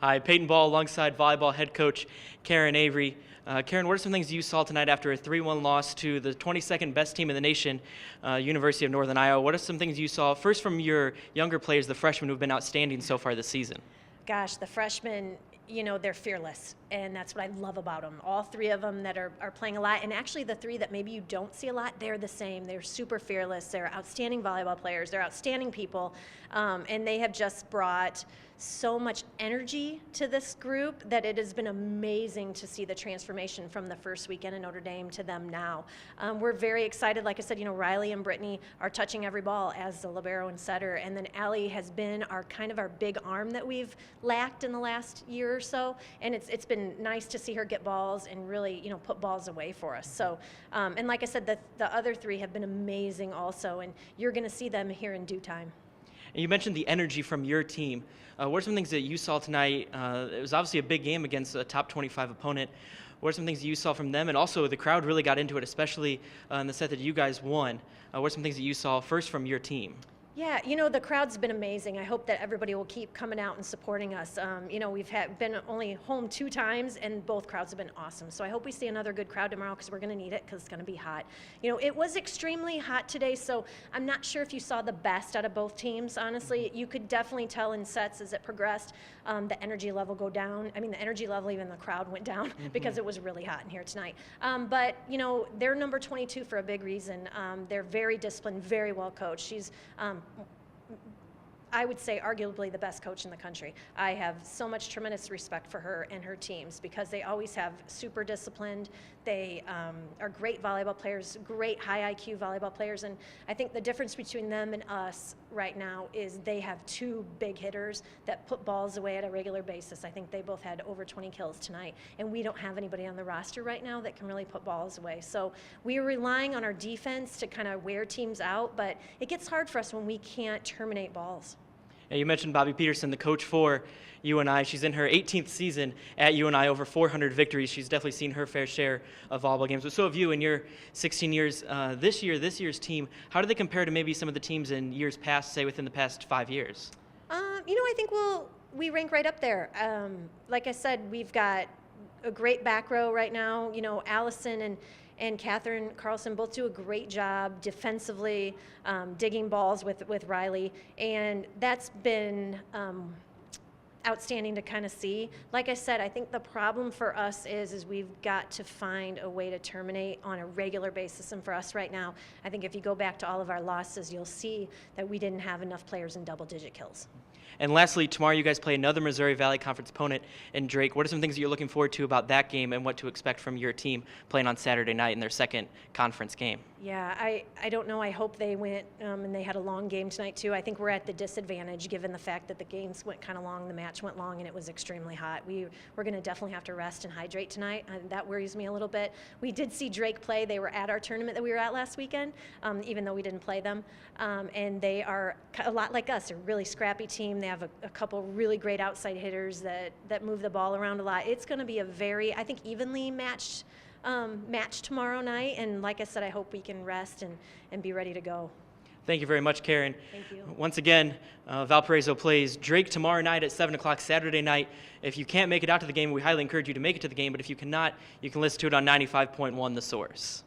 Hi, Peyton Ball alongside volleyball head coach Karen Avery. Karen, what are some things you saw tonight after a 3-1 loss to the 22nd best team in the nation, University of Northern Iowa? What are some things you saw, first from your younger players, the freshmen who've been outstanding so far this season? Gosh, the freshmen, they're fearless, and that's what I love about them. All three of them that are playing a lot, and actually the three that maybe you don't see a lot, they're the same. They're super fearless. They're outstanding volleyball players. They're outstanding people, and they have just brought so much energy to this group that it has been amazing to see the transformation from the first weekend in Notre Dame to them now. We're very excited. Like I said, Riley and Brittany are touching every ball as the libero and setter, and then Allie has been our big arm that we've lacked in the last year or so, and it's been nice to see her get balls and really put balls away for us. So and like I said, the other three have been amazing also, and you're going to see them here in due time. And you mentioned the energy from your team. What are some things that you saw tonight? It was obviously a big game against a top 25 opponent. What are some things that you saw from them? And also the crowd really got into it, especially in the set that you guys won. What are some things that you saw first from your team? Yeah, the crowd's been amazing. I hope that everybody will keep coming out and supporting us. We've been only home 2 times, and both crowds have been awesome. So I hope we see another good crowd tomorrow because we're going to need it because it's going to be hot. It was extremely hot today, so I'm not sure if you saw the best out of both teams, honestly. You could definitely tell in sets as it progressed, the energy level go down. I mean, the energy level, even the crowd went down because it was really hot in here tonight. But, they're number 22 for a big reason. They're very disciplined, very well coached. She's I would say arguably the best coach in the country. I have so much tremendous respect for her and her teams because they always have super disciplined. They are great volleyball players, great high IQ volleyball players, and I think the difference between them and us right now is they have 2 big hitters that put balls away at a regular basis. I think they both had over 20 kills tonight, and we don't have anybody on the roster right now that can really put balls away. So we are relying on our defense to kind of wear teams out, but it gets hard for us when we can't terminate balls. And you mentioned Bobby Peterson, the coach for UNI. She's in her 18th season at UNI, over 400 victories. She's definitely seen her fair share of volleyball games. But so have you in your 16 years. This year's team, how do they compare to maybe some of the teams in years past, say within the past 5 years? I think we rank right up there. Like I said, we've got a great back row right now. Allison and Catherine Carlson both do a great job defensively, digging balls with Riley, and that's been outstanding to kind of see. Like I said, I think the problem for us is we've got to find a way to terminate on a regular basis, and for us right now, I think if you go back to all of our losses, you'll see that we didn't have enough players in double-digit kills. And lastly, tomorrow you guys play another Missouri Valley Conference opponent in Drake. What are some things that you're looking forward to about that game and what to expect from your team playing on Saturday night in their second conference game? Yeah, I don't know. I hope they went and they had a long game tonight too. I think we're at the disadvantage given the fact that the games went kind of long, the match went long, and it was extremely hot. We're going to definitely have to rest and hydrate tonight. That worries me a little bit. We did see Drake play. They were at our tournament that we were at last weekend, even though we didn't play them. And they are a lot like us. They're a really scrappy team. They have a couple really great outside hitters that move the ball around a lot. It's going to be a very, I think, evenly matched match tomorrow night, and like I said, I hope we can rest and be ready to go. Thank you very much, Karen. Thank you. Once again, Valparaiso plays Drake tomorrow night at 7 o'clock Saturday night. If you can't make it out to the game, we highly encourage you to make it to the game, but if you cannot, you can listen to it on 95.1 The Source.